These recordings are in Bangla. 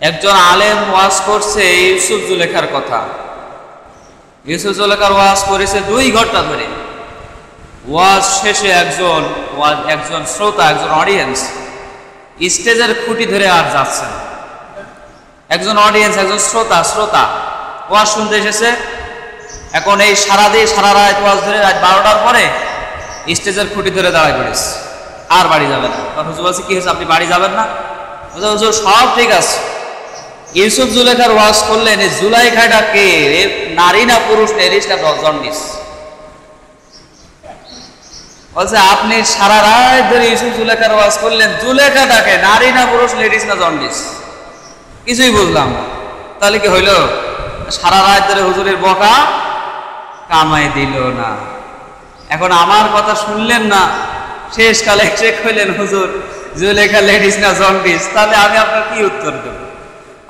একজন আলেম ওয়াজ করছে ইউসুফ জুলেখার কথা। ইউসুফ জুলেখার ওয়াজ করেছে 2 ঘন্টা ধরে। ওয়াজ শেষে একজন শ্রোতা, একজন অডিয়েন্স স্টেজের খুঁটি ধরে আর যাচ্ছে না। একজন অডিয়েন্স, একজন শ্রোতা ওয়াজ শুনতে এসেছে। এখন এই সারা রাত ওয়াজ ধরে রাত 12টার পরে স্টেজের খুঁটি ধরে দাঁড়ায় পড়েছে, আর বাড়ি যাবে না। হুজুর বলছে, কি হয়েছে, আপনি বাড়ি যাবেন না? হুজুর সব ঠিক আছে। ইউসুফ জুলেখার ওয়াজ করলেন, এই জুলাইখাটা কে, নারী না পুরুষ, লেডিস না জন্ডিস? বলছে, আপনি সারা রাত ধরে ইউসুফ জুলেখার ওয়াজ করলেন, জুলেখাটাকে নারী না পুরুষ, লেডিস না জন্ডিস? কিছুই বুঝলাম না। তাহলে কি হইল? সারা রাত ধরে হুজুরের বকা কামাই দিল না। এখন আমার কথা শুনলেন না, শেষকালে এসে কইলেন হুজুর জুলেখা লেডিস না জন্ডিস। তাহলে আমি আপনার কি উত্তর দেব?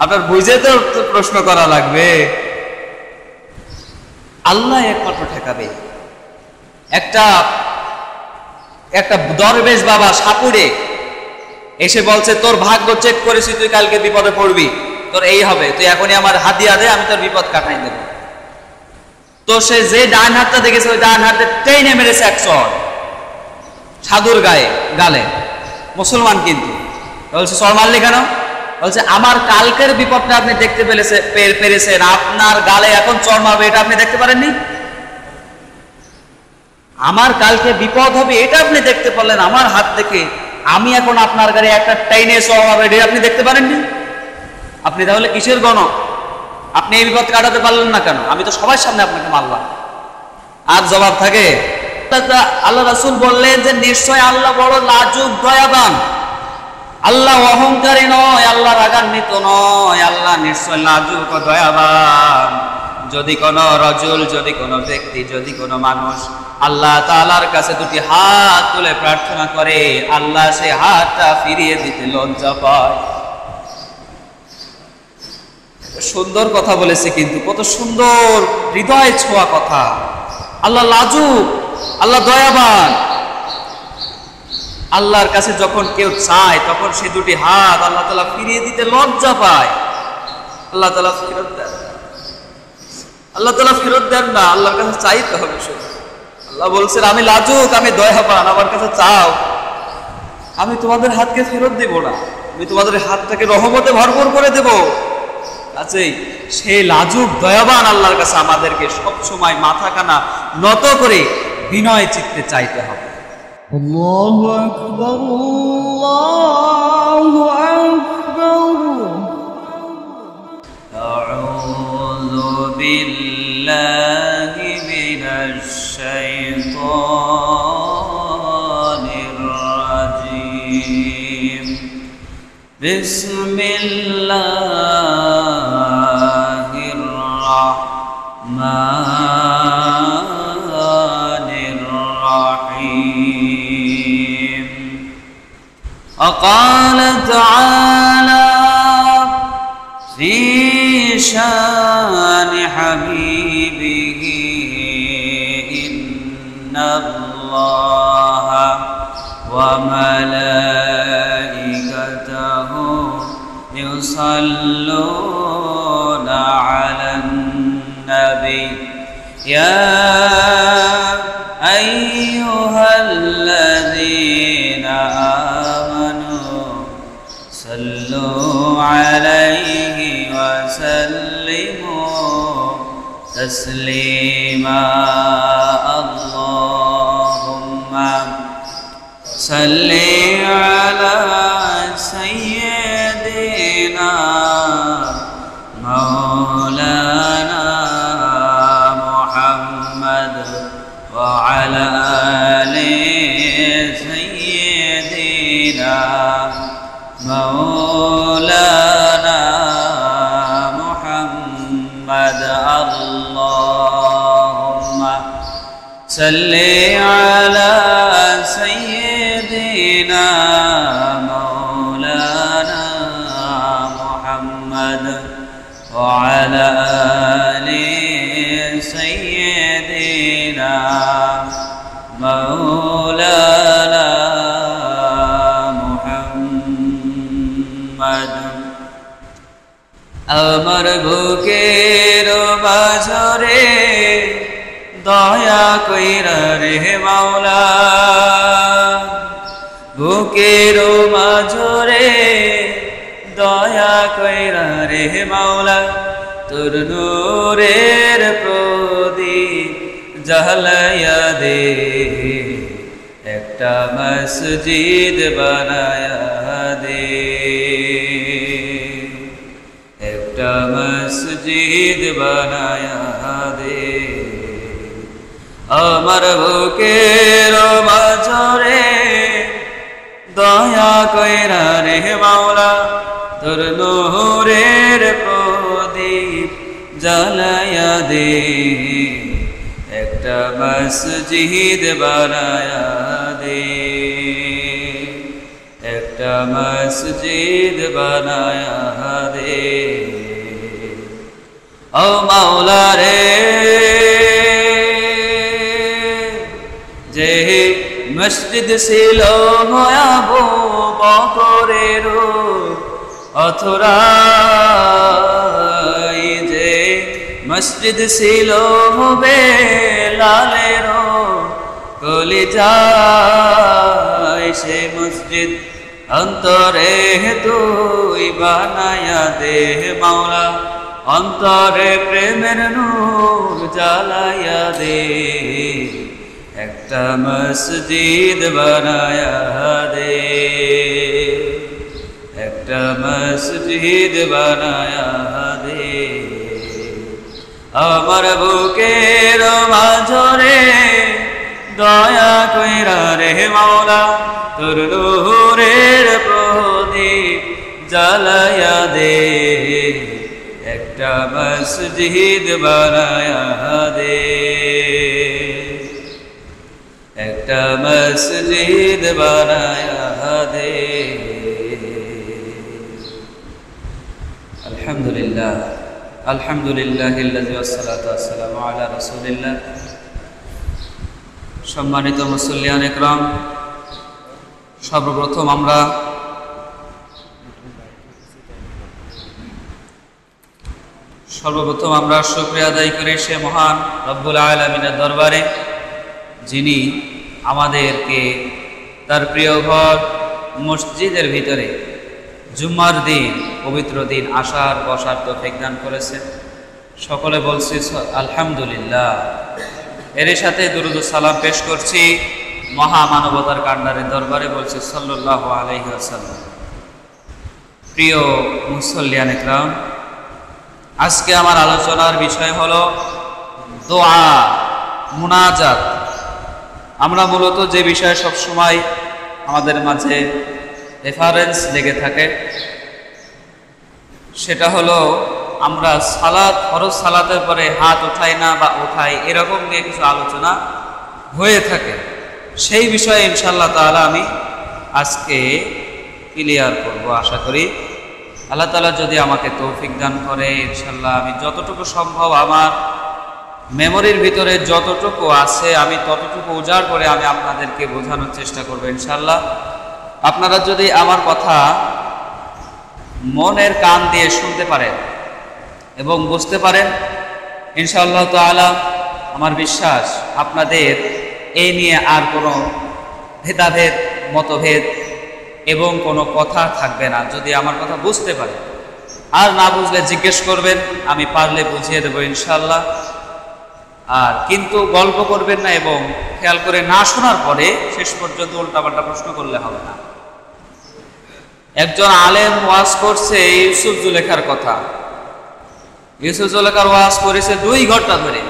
আপনার বুঝে তো প্রশ্ন করা লাগবে। আল্লাহ একমাত্র ঠেকাবে। একটা দরবেশ বাবা সাপুড়ে এসে বলছে, তোর ভাগ্য চেক করেছি, তুই কালকে বিপদে পড়বি, তোর এই হবে, তুই এখনই আমার হাতিয়া দে, আমি তোর বিপদ কাটাই দেব। তো সে যে ডান হাতটা দেখেছে, ওই ডান হাতে টেনে মেরেছে এক চড় সাধুর গালে। মুসলমান কিন্তু। বলছে, চড় মারলি কেন? বলছে, আমার কালকের বিপদটা আপনি দেখতে পেরেছেন, আপনার গালে এখন চড় মারবে, এটা আপনি দেখতে পারেননি? আমার কালকে বিপদ হবে এটা আপনি দেখতে পারলেন আমার হাত থেকে, আমি এখন আপনার গাড়ি একটা টাইনে চড় মারবে, এটা আপনি দেখতে পারেননি? আপনি তাহলে কিসের গণক? আপনি এই বিপদ কাটাতে পারলেন না কেন? আমি তো সবার সামনে আপনাকে মারলাম। আর জবাব থাকে? আল্লাহ রাসূল বললেন যে নিশ্চয় আল্লাহ বড় লাজুক দয়াবান, আল্লাহ অহংকারী নয়, আল্লাহ রাগান্বিত নয়, আল্লাহ নিশ্চয় লাজুক ও দয়াবান। যদি কোনো রজুল, যদি কোনো ব্যক্তি, যদি কোনো মানুষ আল্লাহ তাআলার কাছে 2টি হাত তুলে প্রার্থনা করে, আল্লাহ সে হাতটা ফিরিয়ে দিতে লজ্জা পায়। সুন্দর কথা বলেছে, কিন্তু কত সুন্দর হৃদয় ছোঁয়া কথা। আল্লাহ লাজুক, আল্লাহ দয়াবান। আল্লাহর কাছে যখন কেউ চায়, তখন সে 2টি হাত আল্লাহ তাআলা ফিরিয়ে দিতে লজ্জা পায়। আল্লাহ তাআলা ফেরত দেন, আল্লাহ তাআলা ফেরত দেন না। আল্লাহর কাছে চাইতে হবে শুধু। আল্লাহ বলছেন, আমি লাজুক, আমি দয়াবান, আমার কাছে চাও, আমি তোমাদের হাতকে ফেরত দেব না, আমি তোমাদের হাতটাকে রহমতে ভরপুর করে দেব। আছেই সেই লাজুক দয়াবান আল্লাহর কাছে আমাদেরকে সব সময় মাথা কানা নত করে বিনয় চিত্তে চাইতে হবে। আল্লাহু আকবার, আল্লাহু আকবার। আউযু বিল্লাহি মিনাশ শাইতানির রাজীম। বিসমিল্লাহির রাহমানির রাহিম। وقال تعالى في شان حبيبه إن الله وملائكته يصلون على النبي يا أيها الذين آمنوا صلوا عليه وسلموا تسليما اللهم صل على سيدنا مولانا محمد وعلى آل سيدنا مولانا محمد اللهم صل على سيدنا مولانا محمد وعلى آل سيدنا مولانا محمد আমার বুকের মাঝরে দয়া কইরা রে মাওলা, বুকের মাঝরে দয়া কইরা রে মাওলা, তোর নূরের প্রদীপ জ্বালায়া দে, একটা মসজিদ বানায়া দে, একটা মসজিদ বানায়া দে। আমার বুকের মাঝরে দয়া কইরা রে মাওলা, তোর নূরের প্রদীপ জ্বালায়া দে, একটা মসজিদ বানায়া দে, একটা মসজিদ বানায়া দে। ও মাওলা রে, যে মসজিদ ছিল আবু বকরের অথরাই, যে মসজিদ ছিল বেলালের কলিজায়, সে মসজিদ অন্তরে তুই বানায়া দে মাওলা, অন্তরে প্রেমের নূর জ্বালায়া দে, একটা মসজিদ বানায়া দে, একটা মসজিদ বানায়া দে। আমার বুকের মাঝরে দয়া কইরা রে মাওলা, তোর নূরের প্রদীপ জ্বালায়া দে, একটা মসজিদ বানায়া দে, একটা মসজিদ বানায়া দে। আলহামদুলিল্লাহ, আলহামদুলিল্লাহিল্লাযী ওয়াসসালাতু ওয়াসসালামু আলা রাসূলিল্লাহ। সম্মানিত মুসল্লিয়ান ইকরাম, সর্বপ্রথম আমরা শুকরিয়া আদায় করি সে মহান রব্বুল আলামিনের দরবারে, যিনি আমাদেরকে তার প্রিয় ঘর মসজিদের ভিতরে জুম্মার দিন, পবিত্র দিন আসার বসার তৌফিক দান করেছেন। সকলে বলছি আলহামদুলিল্লাহ। এর সাথে দুরূদ ও সালাম পেশ করছি মহামানবতার কান্ডারের দরবারে, বলছি সাল্লাল্লাহু আলাইহি ওয়াসাল্লাম। প্রিয় মুসল্লিয়ান ইকরাম, আজকে আমার আলোচনার বিষয় হলো দোয়া, মুনাজাত। আমরা মূলত যে বিষয়ে সবসময় আমাদের মাঝে রেফারেন্স লেগে থাকে সেটা হলো আমরা সালাত, ফরজ সালাতের পরে হাত উঠাই না বা উঠাই, এরকম নিয়ে কিছু আলোচনা হয়ে থাকে। সেই বিষয়ে ইনশাআল্লাহ তাআলা আমি আজকে ক্লিয়ার করব। আশা করি আল্লাহ তাআলা যদি আমাকে তৌফিক দান করে, ইনশাআল্লাহ আমি যতটুকু সম্ভব আমার মেমোরির ভিতরে যতটুকু আছে আমি ততটুকু উজাড় করে আমি আপনাদেরকে বোঝানোর চেষ্টা করব ইনশাআল্লাহ। আপনারা যদি আমার কথা মনের কান দিয়ে শুনতে পারেন এবং বুঝতে পারেন, ইনশাআল্লাহ তাআলা আমার বিশ্বাস আপনাদের এই নিয়ে আর কোনো ভেদাভেদ, মতভেদ এবং কোনো কথা থাকবে না, যদি আমার কথা বুঝতে পারেন। আর না বুঝলে জিজ্ঞেস করবেন, আমি পারলে বুঝিয়ে দেবো ইনশাআল্লাহ। আর কিন্তু গল্প করবেন না এবং খেয়াল করে না শোনার পরে শেষ পর্যন্ত উল্টাপাল্টা প্রশ্ন করলে হবে না। একজন আলেম ওয়াজ করছে ইউসুফ জুলেখার কথা। ইউসুফ জুলেখার ওয়াজ করেছে 2 ঘন্টা ধরে।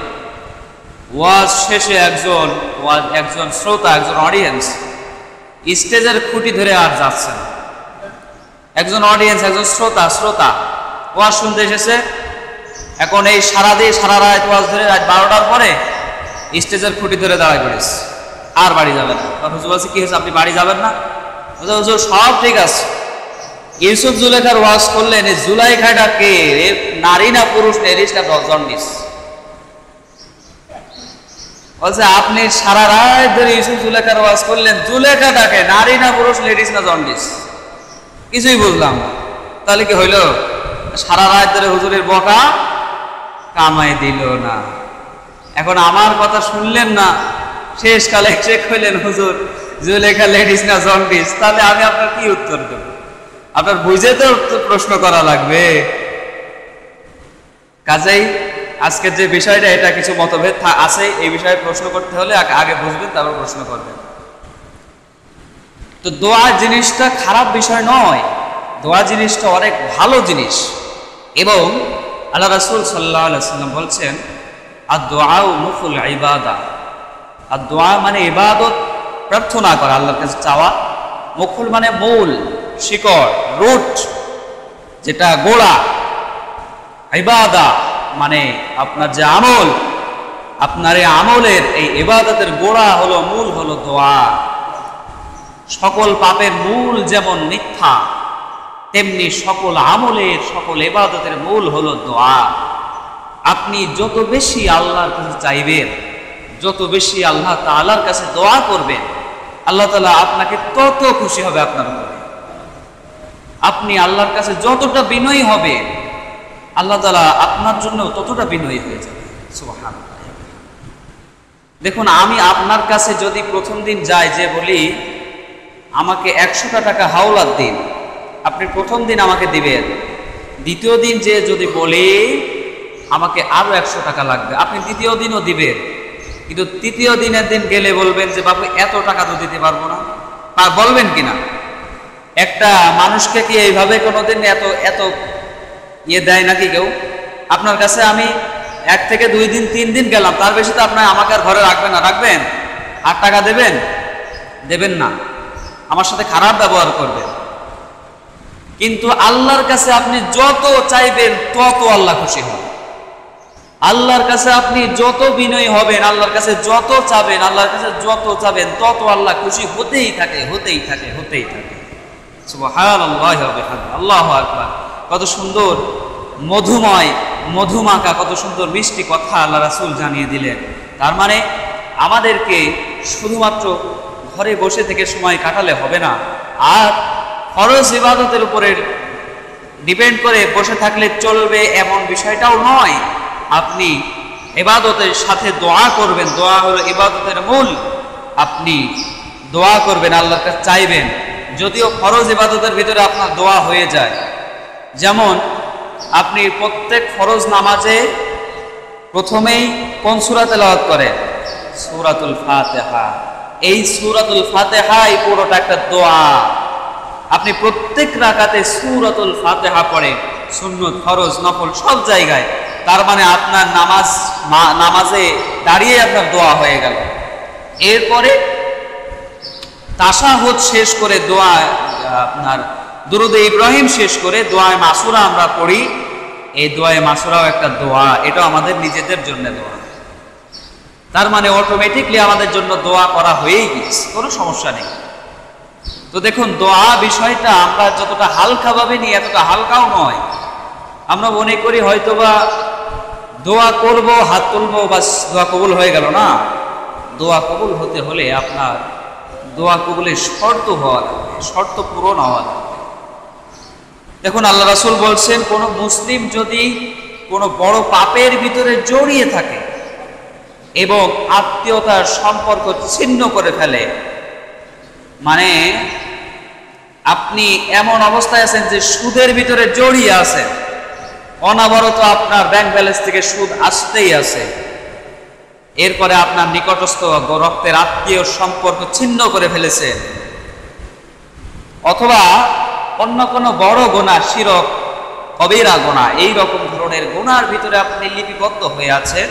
ওয়াজ শেষে একজন শ্রোতা, একজন অডিয়েন্স স্টেজের খুঁটি ধরে আর যাচ্ছে না। একজন অডিয়েন্স, একজন শ্রোতা ওয়াজ শুনতে এসেছে। এখন এই সারা রাত ওয়াজ ধরে রাত 12টার পরে স্টেজের খুঁটি ধরে দাঁড়ায় পড়েছে, আর বাড়ি যাবে না। হুজুর বলছে, কি হয়েছে, আপনি বাড়ি যাবেন না? হুজুর সব ঠিক আছে। ইউসুফ জুলেখার ওয়াজ করলেন, এই জুলাইখাটা কে, নারী না পুরুষ, লেডিসটা জন্ডিস। বলছে, আপনি সারা রাত ধরে ইউসুফ জুলেখার ওয়াজ করলেন, জুলেখাটাকে নারী না পুরুষ, লেডিস না জন্ডিস? কিছুই বুঝলাম না। তাহলে কি হইল? সারা রাত ধরে হুজুরের বকা কামাই দিল না। এখন আমার কথা শুনলেন না, শেষকালে চেক হইলেন হুজুর জুলেখা লেডিস না জন্ডিস, তাহলে আমি আপনার কি উত্তর দেব? আপনার বুঝে তো প্রশ্ন করা লাগবে। কাজেই আজকের যে বিষয়টা, এটা কিছু মতভেদ আছে, এই বিষয়ে প্রশ্ন করতে হলে আগে বুঝবেন, তারপর প্রশ্ন করবেন। তো দোয়া জিনিসটা খারাপ বিষয় নয়, দোয়া জিনিসটা অনেক ভালো জিনিস। এবং আল্লাহ রাসূল সাল্লাল্লাহু আলাইহি ওয়াসাল্লাম বলছেন, আদ-দুআউ মুখুল ইবাদা। আর দোয়া মানে ইবাদত, প্রার্থনা করা, আল্লাহর কাছে চাওয়া। মুখুল মানে মূল, শিকড়, রুট, যেটা গোড়া। ইবাদা মানে আপনার যে আমল, আপনার এই আমলের, এই ইবাদতের গোড়া হলো, মূল হলো দোয়া। সকল পাপের মূল যেমন মিথ্যা, তেমনি সকল আমলের, সকল ইবাদতের মূল হলো দোয়া। আপনি যত বেশি আল্লাহর কাছে চাইবেন, যত বেশি আল্লাহ তাআলার কাছে দোয়া করবেন, আল্লাহ তাআলা আপনাকে তত খুশি হবে আপনার উপরে। আপনি আল্লাহর কাছে যতটা বিনয়ী হবেন, আল্লাহ তাআলা আপনার জন্য ততটা বিনয়ী হয়ে যাবে। সুবহানাল্লাহ। দেখুন, আমি আপনার কাছে যদি প্রথম দিন যাই, যে বলি আমাকে 100টা টাকা হাওলাত দিন, আপনি প্রথম দিন আমাকে দিবেন। দ্বিতীয় দিন যে যদি বলি আমাকে আরো 100 টাকা লাগবে, আপনি দ্বিতীয় দিনও দিবেন। কিন্তু তৃতীয় দিনের দিন গেলে বলবেন যে বাবু এত টাকা তো দিতে পারবো না, বলবেন কিনা? একটা মানুষকে কি এইভাবে কোনোদিন এত এত ইয়ে দেয় নাকি কেউ? আপনার কাছে আমি 1 থেকে 2 দিন 3 দিন গেলাম, তার বেশি তো আপনার আমাকে আর ঘরে রাখবেন না। রাখবেন? আর টাকা দেবেন? দেবেন না। আমার সাথে খারাপ ব্যবহার করবেন। কিন্তু আল্লাহর কাছে আপনি যত চাইবেন তত আল্লাহ খুশি হবেন। আল্লাহর কাছে আপনি যত বিনয়ী হবেন, আল্লাহর কাছে যত চাবেন, আল্লাহর কাছে যত চাবেন, তত আল্লাহ খুশি হতেই থাকে, হতেই থাকে, হতেই থাকে। সুবহানাল্লাহি ওয়া বিহামদিহি, আল্লাহু আকবার। কত সুন্দর মধুময়, মধুমাখা, কত সুন্দর মিষ্টি কথা আল্লাহ রাসূল জানিয়ে দিলেন। তার মানে আমাদেরকে শুধুমাত্র ঘরে বসে থেকে সময় কাটালে হবে না, আর ফরজ ইবাদতের উপরে ডিপেন্ড করে বসে থাকলে চলবে এমন বিষয়টাও নয়। আপনি ইবাদতের সাথে দোয়া করবেন, দোয়া হলো ইবাদতের মূল। আপনি দোয়া করবেন, আল্লাহর কাছে চাইবেন। যদিও ফরজ ইবাদতের ভিতরে আপনার দোয়া হয়ে যায়, যেমন আপনি প্রত্যেক ফরজ নামাজে প্রথমেই কোন সূরা তেলাওয়াত করেন? সূরাতুল ফাতিহা। এই সূরাতুল ফাতিহা এই পুরোটা একটা দোয়া। আপনি প্রত্যেক রাকাতে সূরাতুল ফাতিহা পড়ে, সুন্নত, ফরজ, নফল সব জায়গায়। তার মানে আপনার নামাজে দাঁড়িয়ে আপনার দোয়া হয়ে গেল। এরপরে তাশাহুদ শেষ করে দোয়া, আপনার দুরুদে ইব্রাহিম শেষ করে দোয়ায়ে মাসুরা আমরা পড়ি। এই দোয়ায়ে মাসুরাও একটা দোয়া, এটাও আমাদের নিজেদের জন্য দোয়া। তার মানে অটোমেটিকলি আমাদের জন্য দোয়া করা হয়েই গেছে, কোনো সমস্যা নেই। তো দেখুন, দোয়া বিষয়টা আমরা যতটা হালকাভাবে নিই, এতটা হালকাও নয়। আমরা মনে করি হয়তোবা দোয়া করব, হাত তুলবো, বাস দোয়া কবুল হয়ে গেল। না, দোয়া কবুল হতে হলে আপনার দোয়া কবুলের শর্ত হওয়া লাগবে, শর্ত পূরণ হওয়া লাগবে। দেখুন, আল্লাহ রাসূল বলছেন, কোন মুসলিম যদি কোনো বড় পাপের ভিতরে জড়িয়ে থাকে এবং আত্মীয়তার সম্পর্ক ছিন্ন করে ফেলে, মানে আপনি এমন অবস্থায় আছেন যে সুদের ভিতরে জড়িয়ে আছেন, অনবরত আপনার ব্যাংক ব্যালেন্স থেকে সুদ আসতেই আছে, এরপরে আপনার নিকটস্থ রক্তের আত্মীয় সম্পর্ক ছিন্ন করে ফেলেছে, অথবা অন্য কোনো বড় গুনাহ, শিরক, কবিরা গুনাহ, এই রকম ধরনের গুনার ভিতরে আপনি লিপিবদ্ধ হয়ে আছেন,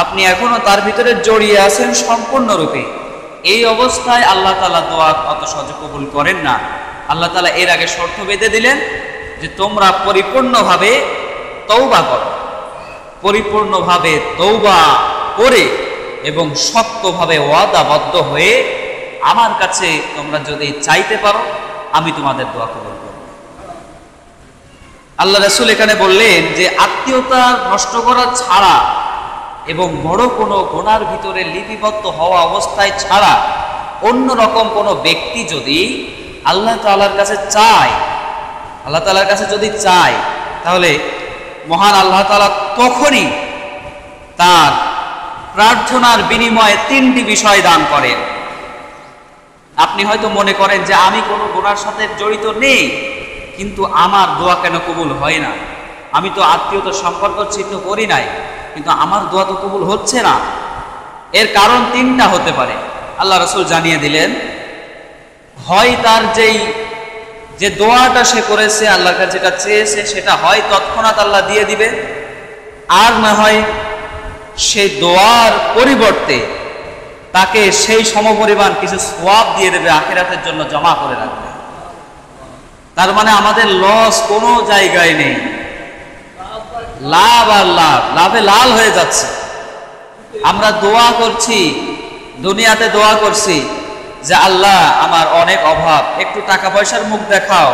আপনি এখনো তার ভিতরে জড়িয়ে আছেন সম্পূর্ণরূপে, এই অবস্থায় আল্লাহ তাআলা দোয়া অত সহজে কবুল করেন না। আল্লাহ তাআলা এর আগে শর্ত বেঁধে দিলেন যে তোমরা পরিপূর্ণভাবে তওবা করো, পরিপূর্ণভাবে তওবা করে এবং শক্তভাবে ওয়াদাবদ্ধ হয়ে আমার কাছে তোমরা যদি চাইতে পারো, আমি তোমাদের দোয়া কবুল করব। আল্লাহ রাসূল এখানে বললেন যে আত্মীয়তা নষ্ট করা ছাড়া এবং বড় কোনো গুনার ভিতরে লিপিবদ্ধ হওয়া অবস্থায় ছাড়া অন্য রকম কোনো ব্যক্তি যদি আল্লাহ তাআলার কাছে চায়, আল্লাহ তাআলার কাছে যদি চায়, তাহলে মহান আল্লাহ তাআলা তখনই তার প্রার্থনার বিনিময়ে 3টি বিষয় দান করেন। আপনি হয়তো মনে করেন যে আমি কোনো গুনার সাথে জড়িত নেই, কিন্তু আমার দোয়া কেন কবুল হয় না? আমি তো আত্মীয়তার সম্পর্ক ছিন্ন করি নাই, কিন্তু আমার দোয়া তো কবুল হচ্ছে না। এর কারণ 3টা হতে পারে। আল্লাহ রাসূল জানিয়ে দিলেন, হয় তার যে দোয়াটা সে করেছে, আল্লাহর কাছে যেটা চেয়েছে সেটা হয় তৎক্ষণাৎ আল্লাহ দিয়ে দিবে, আর না হয় সেই দোয়ার পরিবর্তে তাকে সেই সমপরিমাণ কিছু সওয়াব দিয়ে দেবে, আখিরাতের জন্য জমা করে রাখবে। তার মানে আমাদের লস কোনো জায়গায় নেই, লাভ আর লাভ, লাভে লাল হয়ে যাচ্ছে। আমরা দোয়া করছি, দুনিয়াতে দোয়া করছি যে আল্লাহ আমার অনেক অভাব, একটু টাকা পয়সার মুখ দেখাও।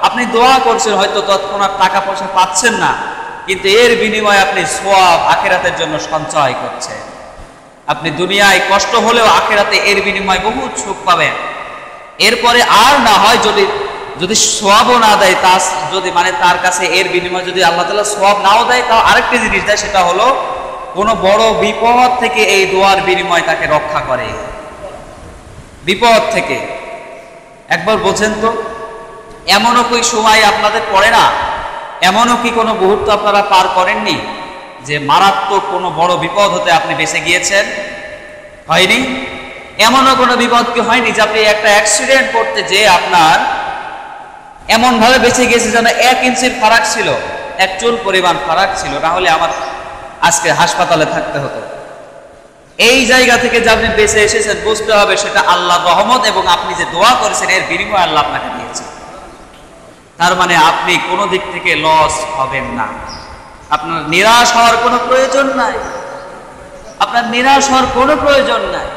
আপনি দোয়া করছেন, হয়তো তৎক্ষণাৎ টাকা পয়সা পাচ্ছেন না, কিন্তু এর বিনিময়ে আপনি সওয়াব আখিরাতের জন্য সঞ্চয় করছেন। আপনি দুনিয়ায় কষ্ট হলেও আখিরাতে এর বিনিময়ে বহুত সুখ পাবেন। এরপরে আর না হয় যদি সওয়াবও না দেয়, যদি মানে তার কাছে এর বিনিময়ে যদি আল্লাহ তাআলা সওয়াব নাও দেয়, তাও আরেকটি জিনিস দেয়, সেটা হলো কোনো বড় বিপদ থেকে এই দোয়ার বিনিময়ে তাকে রক্ষা করে। বিপদ থেকে একবার বোঝেন তো, এমনও কি সময় আপনাদের পড়ে না, এমনও কি কোনো মুহূর্ত আপনারা পার করেননি যে মারাত্মক কোনো বড় বিপদ হতে আপনি বেঁচে গিয়েছেন? হয়নি? এমনও কোনো বিপদ কি হয়নি যে আপনি একটা অ্যাক্সিডেন্ট করতে যে আপনার এমন ভাবে বেঁচে গিয়েছে যেন 1 ইঞ্চির ফারাক ছিল, 1 চুল পরিমাণ ফারাক ছিল, না হলে আমার আজকে হাসপাতালে থাকতে হতো। এই জায়গা থেকে যে আপনি বেঁচে এসেছেন, বুঝতে হবে সেটা আল্লাহর রহমত, এবং আপনি যে দোয়া করেছেন এর বিনিময়ে আল্লাহ আপনাকে দিয়েছে। তার মানে আপনি কোনো দিক থেকে লস হবেন না। আপনার নিরাশ হওয়ার কোনো প্রয়োজন নাই, আপনার নিরাশ হওয়ার কোনো প্রয়োজন নাই।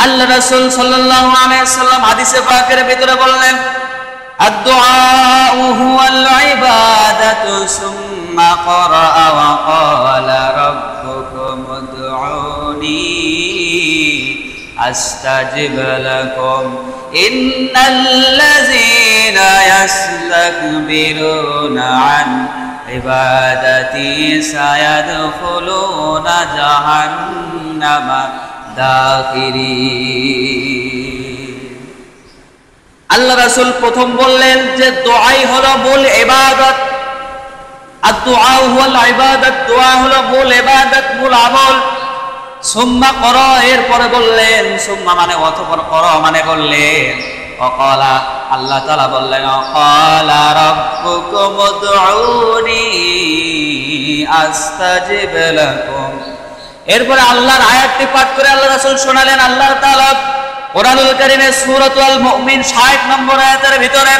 আল্লাহ রাসূল সাল্লাল্লাহু আলাইহি ওয়াসাল্লাম হাদিসে পাকের ভিতরে বললেন, আদ-দুআউ হুয়াল ইবাদাতু সুম্মা ক্বারাআ ওয়া ক্বালা রাব্বুকুম উদউনি আস্তাজিব লাকুম ইন্নাল্লাযীনা ইয়াস্তাকবিরুনা আন ইবাদাতি সায়াদখুলুনা জাহান্নামা দাখিরিন। আল্লাহ রাসূল প্রথম বললেন যে দোয়াই হলো মূল ইবাদত, আর দোয়া হুয়াল ইবাদত, দোয়া হলো মূল ইবাদত, মূল আমল। সুম্মা করা, এরপরে বললেন, সুম্মা মানে অতঃপর করা মানে বললেন, ওয়াকালা, আল্লাহ তাআলা বললেন, ওয়াকালা রাব্বুকুম উদউনি আস্তাজিব লাকুম। এরপরে আল্লাহর আয়াতটি পাঠ করে আল্লাহ রাসূল শোনালেন। আল্লাহ তাআলা কোরআনুল কারীমের সূরাতুল মুমিন 60 নম্বর আয়াতের ভিতরে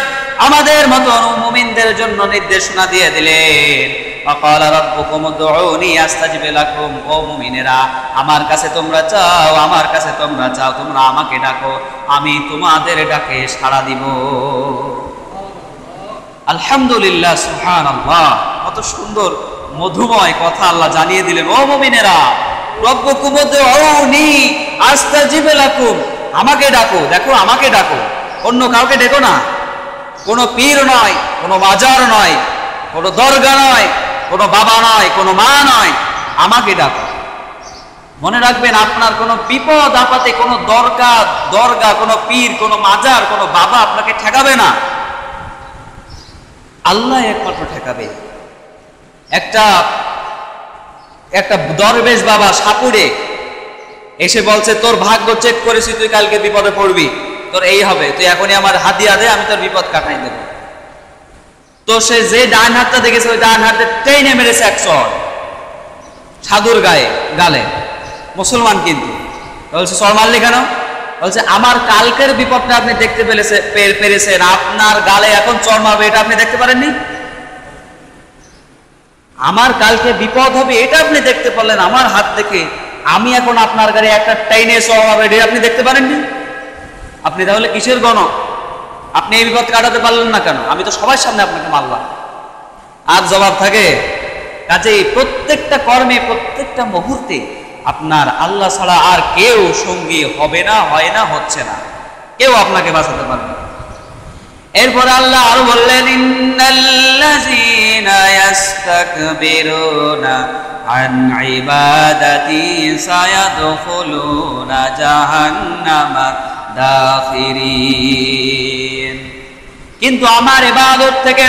আমাদের মতো মুমিনদের জন্য নির্দেশনা দিয়ে দিলেন, ওয়াকালা রাব্বুকুম উদউনি আস্তাজিব লাকুম। ও মুমিনেরা, আমার কাছে তোমরা চাও, আমার কাছে তোমরা চাও, তোমরা আমাকে ডাকো, আমি তোমাদের ডাকে সাড়া দিব। আলহামদুলিল্লাহ, সুবহানাল্লাহ, কত সুন্দর মধুময় কথা আল্লাহ জানিয়ে দিলেন। ও মুমিনেরা, রাব্বুকুম উদউনি আস্তাজিব লাকুম, আমাকে ডাকো। দেখো, আমাকে ডাকো, অন্য কাউকে ডেকো না। কোনো পীর নয়, কোনো মাজার নয়, কোনো দরগা নয়, কোনো বাবা নয়, কোনো মা নয়, আমাকে ডাকো। মনে রাখবেন, আপনার কোনো বিপদ আপদে কোনো দরগা, কোনো পীর, কোনো মাজার, কোনো বাবা আপনাকে ঠেকাবে না, আল্লাহ একমাত্র ঠেকাবে। একটা দরবেশ বাবা সাপুড়ে এসে বলছে, তোর ভাগ্য চেক করেছি, তুই কালকে বিপদে পড়বি, তোর এই হবে, তুই এখনই আমার হাদিয়া দে, আমি তোর বিপদ কাটাই দেব। তো সে যে ডান হাতটা দেখেছে, ওই ডান হাতে টেনে মেরেছে এক চড় সাধুর গালে। মুসলমান কিন্তু বলছে, চড় মারলি কেন? বলছে, আমার কালকের বিপদটা আপনি দেখতে পেরেছেন, আপনার গালে এখন চড় মারবে, এটা আপনি দেখতে পারেননি? আমার কালকে বিপদ হবে এটা আপনি দেখতে পারলেন আমার হাত থেকে, আমি এখন আপনার গাড়ি একটা টাইনে চড় মারবে, এটা আপনি দেখতে পারেননি? আপনি তাহলে কিসের গণক? আপনি এই বিপদ কাটাতে পারলেন না কেন? আমি তো সবার সামনে আপনাকে মারলাম। আর জবাব থাকে। কাজেই প্রত্যেকটা কর্মে, প্রত্যেকটা মুহূর্তে আপনার আল্লাহ ছাড়া আর কেউ সঙ্গী হবে না, হয় না, হচ্ছে না, কেউ আপনাকে বাঁচাতে পারবে না। এরপর আল্লাহ আরো বললেন ইন্নাল্লাযীনা ইস্তাকবিরুনা আন ইবাদাতি সায়াদখুলুনা জাহান্নামা দাখিরিন। কিন্তু আমার ইবাদত থেকে,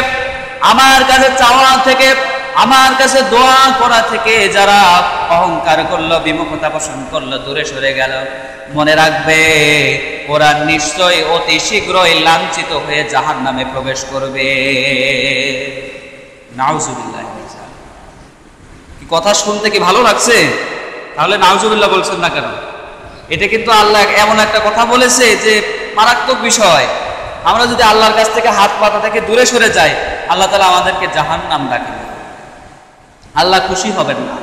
আমার কাছে চাওয়া থেকে, আমার কাছে দোয়া করা থেকে যারা অহংকার করলো, বিমুখতা পোষণ করলো, দূরে সরে গেল, মনে রাখবে ওরা নিশ্চয় অতি শীঘ্রই লাঞ্ছিত হয়ে জাহান্নামে প্রবেশ করবে। নাউজুবিল্লাহ। কি কথা শুনতে কি ভালো লাগছে? তাহলে নাউজুবিল্লাহ বলছেন না কেন? এটা কিন্তু আল্লাহ এমন একটা কথা বলেছে যে মারাত্মক বিষয়। আমরা যদি আল্লাহর কাছ থেকে হাত পাতা থেকে দূরে সরে যাই, আল্লাহ তাআলা আমাদেরকে জাহান্নাম ডাকেন, আল্লাহ খুশি হবেন না।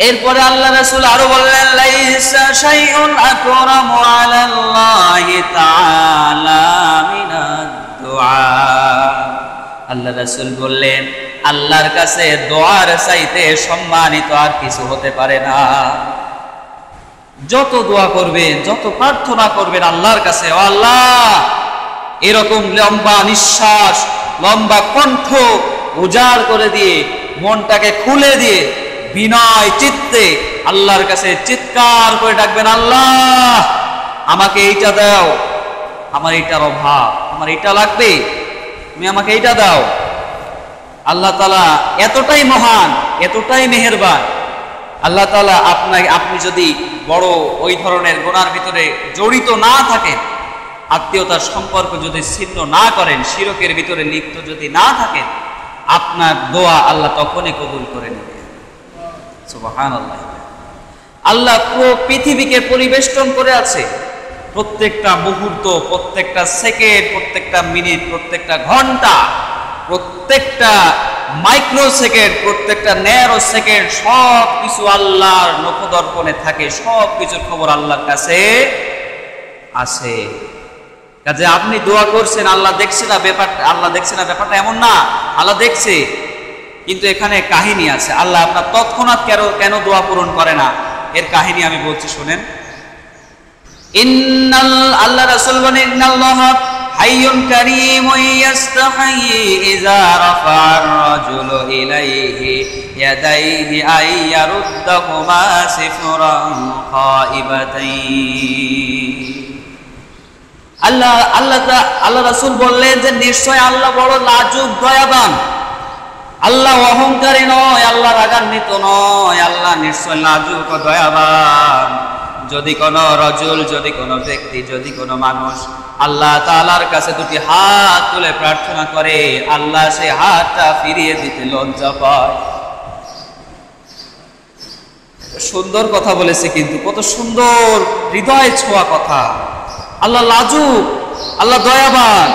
এরপরে আল্লাহ রাসূল আরো বললেন লাইসা শাইউন আকরামু আলাল্লাহি তাআলা মিনাদ দুআ। আল্লাহ রাসূল বললেন আল্লাহর কাছে দোয়ার চাইতে সম্মানিত আর কিছু হতে পারে না। যত দোয়া করবেন, যত প্রার্থনা করবেন আল্লাহর কাছে, ও আল্লাহ, এরকম লম্বা নিঃশ্বাস, লম্বা কণ্ঠ উজাড় করে দিয়ে, মনটাকে খুলে দিয়ে বিনয় চিত্তে আল্লাহর কাছে চিৎকার করে ডাকবেন, আল্লাহ আমাকে এইটা দাও, আমার এইটার অভাব, আমার এইটা লাগবে, তুমি আমাকে এইটা দাও। আল্লাহ তাআলা এতটাই মহান, এতটাই মেহেরবান। আল্লাহ তাআলা আপনি যদি বড় ওই ধরনের গুনার ভিতরে জড়িত না থাকেন, আত্মীয়তার সম্পর্ক যদি ছিন্ন না করেন, শিরকের ভিতরে লিপ্ত যদি না থাকেন, আপনার দোয়া আল্লাহ তখনই কবুল করে নেবেন। সুবহানাল্লাহ। আল্লাহ পুরো পৃথিবীকে পরিবেষ্টন করে আছে। প্রত্যেকটা মুহূর্ত, প্রত্যেকটা সেকেন্ড, প্রত্যেকটা মিনিট, প্রত্যেকটা ঘন্টা, প্রত্যেকটা মাইক্রো সেকেন্ড, প্রত্যেকটা ন্যারো সেকেন্ড, সব কিছু আল্লাহর নখদর্পণে থাকে। সব কিছুর খবর আল্লাহর কাছে আছে। কাজে আপনি দোয়া করছেন, আল্লাহ দেখছে না ব্যাপারটা, আল্লাহ দেখছে না ব্যাপারটা এমন না, আল্লাহ দেখছে। কিন্তু এখানে কাহিনী আছে। আল্লাহ আপনার তৎক্ষণাৎ কেন দোয়া পূরণ করে না, এর কাহিনী আমি বলছি, শুনেন। আল্লাহ রাসূল বলেন ইন্নাল্লাহা হাইয়ুন কারীমুন ইয়াস্তাহয়ি ইযা রাফা'আর রাজুলু ইলাইহি ইয়াদাইহি আইয়ারুদ্দাহুমা সিফরান খাইবাতাইন। আল্লাহ রাসূল বললেন যে নিশ্চয় আল্লাহ বড় লাজুক, দয়াবান। আল্লাহ অহংকারী নয়, আল্লাহ রাগান্বিত নয়, আল্লাহ নিশ্চয় লাজুক ও দয়াবান। যদি কোনো রজুল, যদি কোনো ব্যক্তি, যদি কোনো মানুষ আল্লাহ তাআলার কাছে দুটি হাত তুলে প্রার্থনা করে, আল্লাহ সেই হাতটা ফিরিয়ে দিতে লজ্জা পায়। সুন্দর কথা বলেছে, কিন্তু কত সুন্দর হৃদয় ছোঁয়া কথা। আল্লাহ লাজুক, আল্লাহ দয়াবান।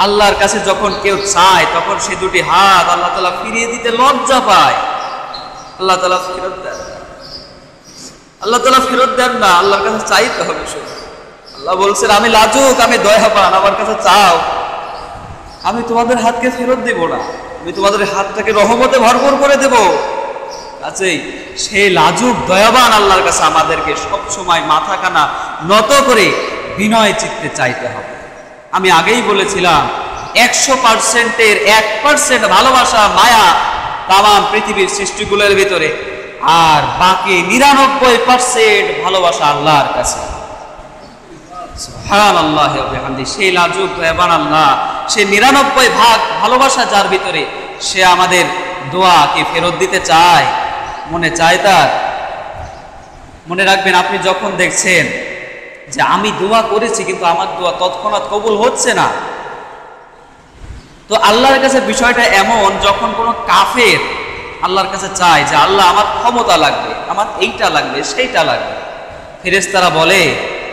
আল্লাহর কাছে যখন কেউ চায়, তখন সে দুটি হাত আল্লাহ তাআলা ফিরিয়ে দিতে লজ্জা পায়। আল্লাহ তাআলা ফেরত দেন, আল্লাহ তাআলা ফেরত দেন না। আল্লাহর কাছে চাইতে হবে শুধু। আল্লাহ বলছেন আমি লাজুক, আমি দয়াবান, আমার কাছে চাও, আমি তোমাদের হাতকে ফেরত দেব না, আমি তোমাদের হাতটাকে রহমতে ভরপুর করে দেব। কাছেই সেই লাজুক দয়াবান আল্লাহর কাছে আমাদেরকে সব সময় মাথা কানা নত করে বিনয় চিত্তে চাইতে হবে। আমি আগেই বলেছিলাম 100%-এর 1% ভালোবাসা, মায়া তামাম পৃথিবীর সৃষ্টিগুলোর ভিতরে, আর বাকি 99% ভালোবাসা আল্লাহর কাছে। সুবহানাল্লাহি ওয়া বিহামদিহি। সেই লাজুক দয়াবান আল্লাহ, সেই 99% ভালোবাসা যার ভিতরে, সে আমাদের দোয়াকে ফেরত দিতে চায়, মনে চায় তার। মনে রাখবেন, আপনি যখন দেখছেন যে আমি দোয়া করেছি কিন্তু আমার দোয়া তৎক্ষণাৎ কবুল হচ্ছে না, তো আল্লাহর কাছে বিষয়টা এমন, যখন কোনো কাফের আল্লাহর কাছে চায় যে আল্লাহ আমার ক্ষমতা লাগবে, আমার এইটা লাগবে, সেইটা লাগবে, ফেরেশতারা বলে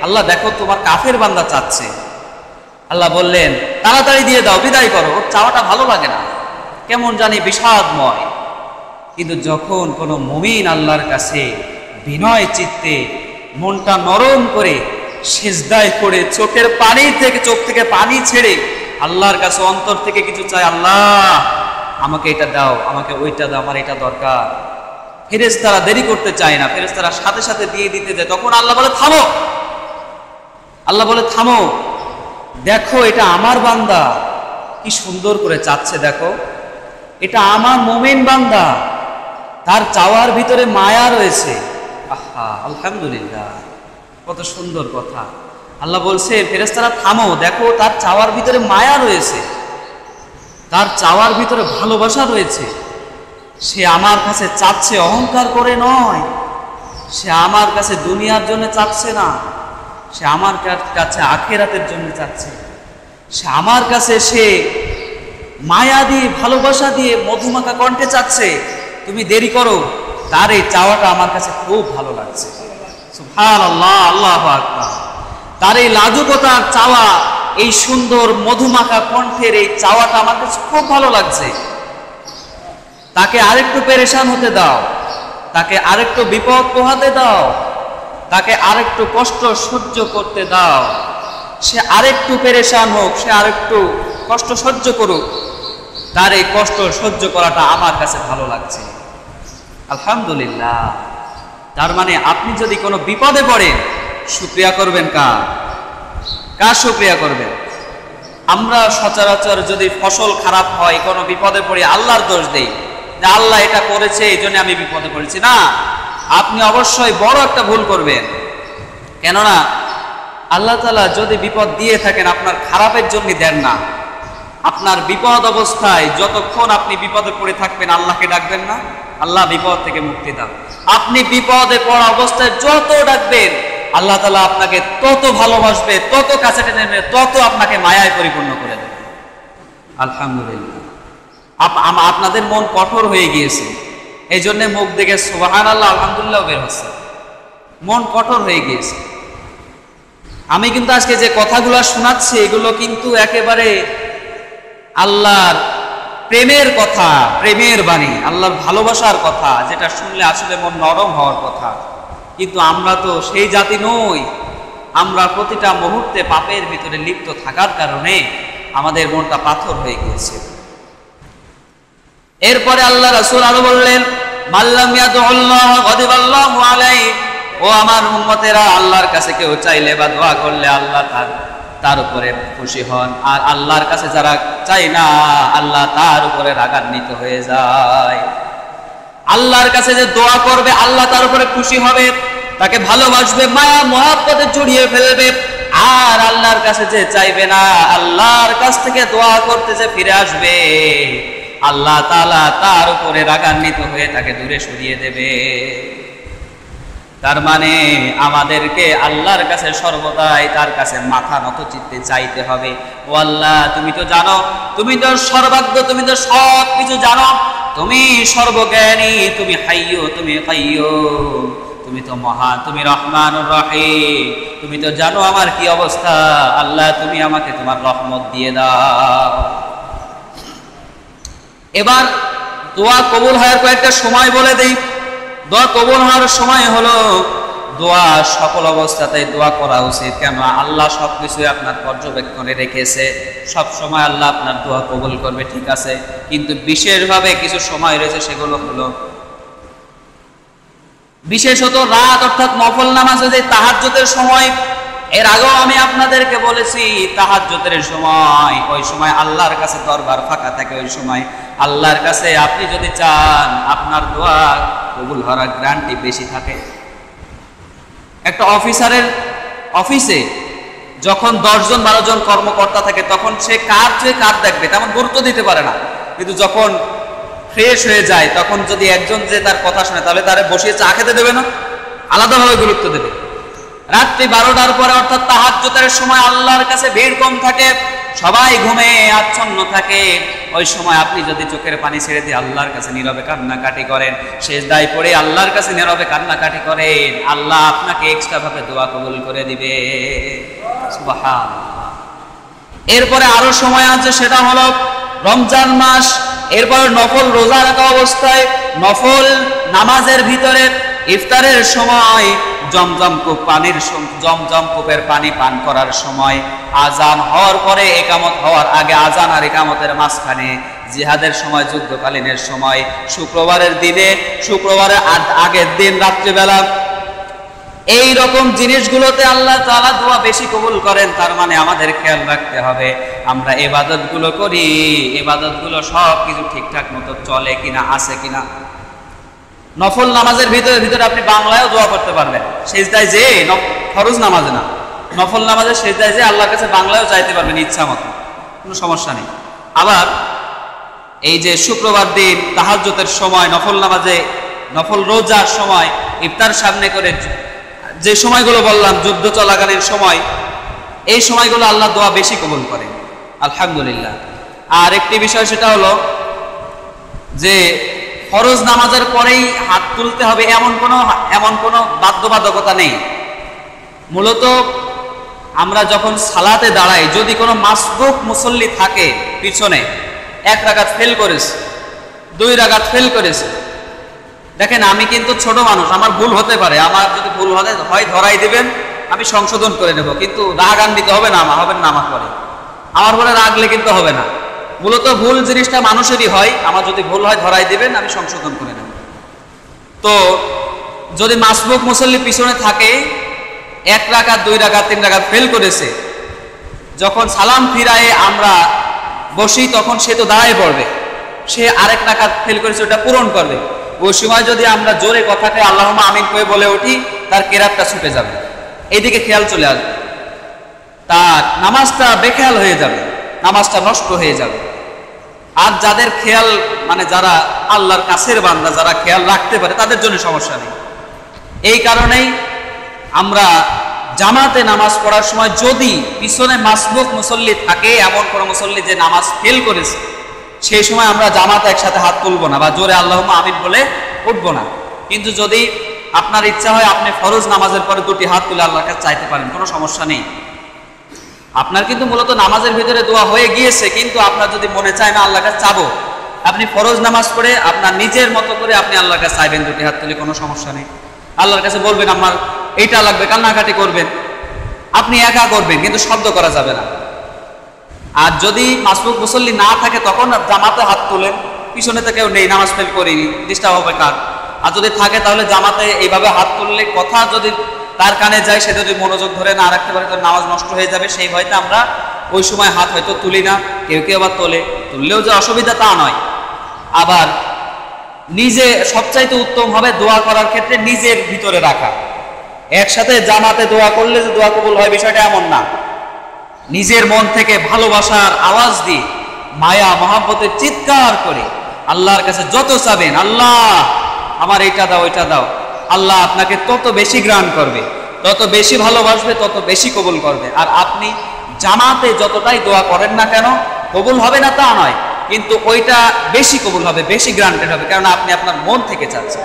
আল্লাহ দেখো তোমার কাফের বান্দা চাচ্ছে। আল্লাহ বললেন তাড়াতাড়ি দিয়ে দাও, বিদায় করো, ওর চাওয়াটা ভালো লাগে না, কেমন জানি বিষাদময়। কিন্তু যখন কোনো মুমিন আল্লাহর কাছে বিনয় চিত্তে মনটা নরম করে সিজদায় পড়ে চোখের পানি থেকে, চোখ থেকে পানি ছেড়ে আল্লাহর কাছে অন্তর থেকে কিছু চায়, আল্লাহ আমাকে এটা দাও, আমাকে ওইটা দাও, আমার এটা দরকার, ফেরেশতারা দেরি করতে চায় না, ফেরেশতারা সাথে সাথে দিয়ে দিতে যায়। তখন আল্লাহ বলে থামো, আল্লাহ বলে থামো, দেখো এটা আমার বান্দা, কি সুন্দর করে চাচ্ছে, দেখো এটা আমার মুমিন বান্দা, তার চাওয়ার ভিতরে মায়া রয়েছে। আহা, আলহামদুলিল্লাহ, কত সুন্দর কথা। আল্লাহ বলছে ফেরেশতারা থামো, দেখো তার চাওয়ার ভিতরে মায়া রয়েছে, তার চাওয়ার ভিতরে ভালোবাসা রয়েছে। সে আমার কাছে চাচ্ছে অহংকার করে নয়, সে আমার কাছে দুনিয়ার জন্য চাচ্ছে না, সে আমার কাছে আখিরাতের জন্য চাচ্ছে। সে আমার কাছে সে মায়া দিয়ে ভালোবাসা দিয়ে মধুমাখা কণ্ঠে চাচ্ছে, তুমি দেরি করো, তার এই চাওয়াটা আমার কাছে খুব ভালো লাগছে। সুবহানাল্লাহ, আল্লাহু আকবার। তার এই লাজুকতার চাওয়া, এই সুন্দর মধুমাখা কণ্ঠের এই চাওয়াটা আমার কাছে খুব ভালো লাগছে। তাকে আরেকটু পেরেশান হতে দাও, তাকে আরেকটু বিপদ পোহাতে দাও, তাকে আরেকটু কষ্ট সহ্য করতে দাও, সে আরেকটু পেরেশান হোক, সে আরেকটু কষ্ট সহ্য করুক, তার এই কষ্ট সহ্য করাটা আমার কাছে ভালো লাগছে। আলহামদুলিল্লাহ। তার মানে আপনি যদি কোনো বিপদে পড়েন, শুকরিয়া করবেন কার শুকরিয়া করবেন? আমরা সচরাচর যদি ফসল খারাপ হয়, কোনো বিপদে পড়ে আল্লাহর দোষ দেই, যে আল্লাহ এটা করেছে এই জন্য আমি বিপদে পড়েছি। না, আপনি অবশ্যই বড় একটা ভুল করবেন। কেননা আল্লাহ তাআলা যদি বিপদ দিয়ে থাকেন, আপনার খারাপের জন্য দেন না। আপনার বিপদ অবস্থায় যতক্ষণ আপনি বিপদে পড়ে থাকবেন, আল্লাহকে ডাকবেন না, আল্লাহ বিপদ থেকে মুক্তি দাও। আপনি বিপদে পড়া অবস্থায় যত ডাকবেন, আল্লাহ তাআলা আপনাকে তত ভালোবাসবে, তত কাছে টেনে নেবে, তত আপনাকে মায়ায় পরিপূর্ণ করে দেবে। আলহামদুলিল্লাহ। আপনাদের মন কঠোর হয়ে গিয়েছে, এই জন্য মুখ দেখে সুবহানাল্লাহ আলহামদুলিল্লাহ বের হচ্ছে, মন কঠোর হয়ে গিয়েছে। আমি কিন্তু আজকে যে কথাগুলো শোনাচ্ছি, এগুলো কিন্তু একেবারে আল্লাহর প্রেমের কথা, প্রেমের বাণী, আল্লাহর ভালোবাসার কথা, যেটা শুনলে আসলে মন নরম হওয়ার কথা। কিন্তু আমরা তো সেই জাতি নই। আমরা প্রতিটা মুহূর্তে পাপের ভিতরে লিপ্ত থাকার কারণে আমাদের মনটা পাথর হয়ে গিয়েছে। এরপরে আল্লাহ রাসূল আরো বললেন, মাল্লাম ইয়াদুল্লাহ গদিবাল্লাহু আলাইহি, ও আমার উম্মতেরা, আল্লাহর কাছে কেউ চাইলে বা দোয়া করলে আল্লাহ তার উপরে খুশি হন, আর আল্লাহর কাছে যারা চাই না, আল্লাহ তার উপরে রাগান্বিত হয়ে যায়। আল্লাহর কাছে যে দোয়া করবে, আল্লাহ তার উপরে খুশি হবে, তাকে ভালোবাসবে, মায়া মহব্বতে জড়িয়ে ফেলবে। আর আল্লাহর কাছে যে চাইবে না, আল্লাহর কাছ থেকে দোয়া করতে যে ফিরে আসবে, আল্লাহ তাআলা তার উপরে রাগান্বিত হয়ে তাকে দূরে সরিয়ে দেবে। তার মানে আমাদেরকে আল্লাহর কাছে সর্বদাই তার কাছে মাথা নত চিত্তে চাইতে হবে। ও আল্লাহ, তুমি তো জানো, তুমি তো সর্বজ্ঞ, তুমি তো সব কিছু জানো, তুমি সর্বজ্ঞানী, তুমি হাইয়্যু, তুমি কাইয়্যুম, তুমি তো মহান, তুমি রহমানুর রহিম, তুমি তো জানো আমার কি অবস্থা। আল্লাহ, তুমি আমাকে তোমার রহমত দিয়ে দাও। এবার দোয়া কবুল হওয়ার কয়েকটা সময় বলে দেই। দোয়া কবুল হওয়ার সময় হলো, দোয়া সকল অবস্থাতেই দোয়া করা উচিত। কেন? আল্লাহ সবকিছু আপনার পর্যবেক্ষণে রেখেছে, সব সময় আল্লাহ আপনার দোয়া কবুল করবে, ঠিক আছে। কিন্তু বিশেষভাবে কিছু সময় রয়েছে, সেগুলো হলো বিশেষত রাত, অর্থাৎ নফল নামাজ, যে তাহাজ্জুদের সময়। এর আগেও আমি আপনাদেরকে বলেছি, তাহাজ্জুদের সময়, ওই সময় আল্লাহর কাছে দরবার ফাঁকা থাকে। ওই সময় আল্লাহর কাছে আপনি যদি চান, আপনার দোয়া কবুল হওয়ার গ্যারান্টি বেশি থাকে। একটা অফিসারের অফিসে যখন 10 জন 12 জন কর্মকর্তা থাকে, তখন সে কার চেয়ে কার দেখবে তেমন গুরুত্ব দিতে পারে না। কিন্তু যখন ফ্রেশ হয়ে যায়, তখন যদি একজন যে তার কথা শুনে, তাহলে তারে বসিয়ে চা খেতে দেবে না, আলাদাভাবে গুরুত্ব দেবে। রাত্রি 12টার পরে, অর্থাৎ তাহাজ্জুদের সময় আল্লাহর কাছে ভিড় কম থাকে, সবাই ঘুমে আচ্ছন্ন থাকে। ওই সময় আপনি যদি চোখের পানি ছেড়ে দিয়ে আল্লাহর কাছে নীরবে কান্নাকাটি করেন, সেজদায় পড়ে আল্লাহর কাছে নীরবে কান্নাকাটি করেন, আল্লাহ আপনাকে এক্সট্রা ভাবে দোয়া কবুল করে দিবে। সুবহানাল্লাহ। এরপরে আরো সময় আছে, সেটা হলো রমজান মাস। এরপরে নফল রোজা রাখা অবস্থায়, নফল নামাজের ভিতরে ইফতারের সময়, জমজম কূপের পানি পান করার সময়, আজান হওয়ার পরে, একামত হওয়ার আগে, আজান আর একামতের মাঝখানে, জিহাদের সময়, যুদ্ধকালীনের সময়, শুক্রবারের দিনে, শুক্রবারের আগের দিন রাত্রিবেলা, এই রকম জিনিসগুলোতে আল্লাহ তাআলা দোয়া বেশি কবুল করেন। তার মানে আমাদের খেয়াল রাখতে হবে আমরা ইবাদতগুলো করি, ইবাদতগুলো সব কিছু ঠিকঠাক মতো চলে কিনা, আছে কিনা। নফল নামাজের ভিতরে আপনি বাংলায়ও দোয়া করতে পারবেন, সেজদায় যে, ফরজ নামাজে না, নফল নামাজের সেজদায় যে আল্লাহর কাছে বাংলায়ও চাইতে পারবেন ইচ্ছা মতো, কোনো সমস্যা নেই। আবার এই যে শুক্রবার দিন তাহাজ্জুদের সময়, নফল নামাজে, নফল রোজার সময়, ইফতার সামনে করে যে সময়গুলো বললাম, যুদ্ধ চলাকালীন সময়, এই সময়গুলো আল্লাহ দোয়া বেশি কবুল করে, আলহামদুলিল্লাহ। আর একটি বিষয় সেটা হলো যে ফরজ নামাজের পরেই হাত তুলতে হবে এমন কোনো বাধ্যবাধকতা নেই। মূলত আমরা যখন সালাতে দাঁড়াই, যদি কোনো মাসবুক মুসল্লি থাকে পিছনে, 1 রাকাত ফেল করেছে, 2 রাকাত ফেল করেছে, দেখেন আমি কিন্তু ছোট মানুষ, আমার ভুল হতে পারে, আমার যদি ভুল হয় ধরাই দিবেন, আমি সংশোধন করে নেব, কিন্তু রাগান্বিত হবে না, হবেন না আমার পরে, আমার পরে রাগলে কিন্তু হবে না। মূলত ভুল জিনিসটা মানুষেরই হয়, আমার যদি ভুল হয় ধরাই দিবেন, আমি সংশোধন করে নেব। তো যদি মাসবুক মুসল্লি পিছনে থাকে, 1 রাকাত 2 রাকাত 3 রাকাত ফেল করেছে, যখন সালাম ফিরায়ে আমরা বসি তখন সে তো দাঁড়ায় পড়বে, সে আরেক রাকাত ফেল করেছে ওটা পূরণ করবে। ওই সময় যদি আমরা জোরে কথাকে আল্লাহুম্মা আমিন করে বলে উঠি, তার কেরাতটা ছুটে যাবে, এইদিকে খেয়াল চলে আসবে, তার নামাজটা বেখেয়াল হয়ে যাবে, নামাজটা নষ্ট হয়ে যাবে। আর যাদের খেয়াল, মানে যারা আল্লাহর কাছের বান্দা, যারা খেয়াল রাখতে পারে, তাদের জন্য সমস্যা নেই। এই কারণেই আমরা জামাতে নামাজ পড়ার সময় যদি পিছনে মাসবুক মুসল্লি থাকে, এমন কোনো মুসল্লি যে নামাজ ফেল করেছে, সেই সময় আমরা জামাতে একসাথে হাত তুলবো না বা জোরে আল্লাহুম্মা আমিন বলে উঠবো না। কিন্তু যদি আপনার ইচ্ছা হয়, আপনি ফরজ নামাজের পরে 2টি হাত তুলে আল্লাহর কাছে চাইতে পারেন, কোনো সমস্যা নেই। আপনার কিন্তু মূলত নামাজের ভিতরে দোয়া হয়ে গিয়েছে, কিন্তু আপনার যদি মনে চায় না আল্লাহর কাছে চাবো, আপনি ফরজ নামাজ পড়ে আপনার নিজের মতো করে আপনি আল্লাহর কাছে চাইবেন 2টি হাত তুলে, কোনো সমস্যা নেই। আল্লাহর কাছে বলবেন আমার এইটা লাগবে, কান্নাকাটি করবেন, আপনি একা করবেন, কিন্তু শব্দ করা যাবে না। আর যদি মাসবুক মুসল্লি না থাকে, তখন জামাতে হাত তোলেন, পিছনে তো কেউ নেই, নামাজ ফেল করিনি, ডিস্টার্ব হবে কার। আর যদি থাকে তাহলে জামাতে এইভাবে হাত তুললে কথা যদি তার কানে যায়, সে যদি মনোযোগ ধরে না রাখতে পারে, তাহলে নামাজ নষ্ট হয়ে যাবে। সেই ভয়তে আমরা ওই সময় হাত হয়তো তুলি না, কেউ কেউ আবার তোলে, তুললেও যে অসুবিধা তা নয়। আবার নিজে সবচাইতে উত্তম হবে দোয়া করার ক্ষেত্রে নিজের ভিতরে রাখা। একসাথে জামাতে দোয়া করলে যে দোয়া কবুল হয় বিষয়টা এমন না। নিজের মন থেকে ভালোবাসার আওয়াজ দিয়ে, মায়া মহাব্বতের চিৎকার করে আল্লাহর কাছে যত চাবেন, আল্লাহ আমার এইটা দাও, ওইটা দাও, আল্লাহ আপনাকে তত বেশি গ্রাহ্য করবে, তত বেশি ভালোবাসবে, তত বেশি কবুল করবে। আর আপনি জামাতে যতটাই দোয়া করেন না কেন, কবুল হবে না তা নয়, কিন্তু ওইটা বেশি কবুল হবে, বেশি গ্রান্টেড হবে, কারণ আপনি আপনার মন থেকে চাচ্ছেন।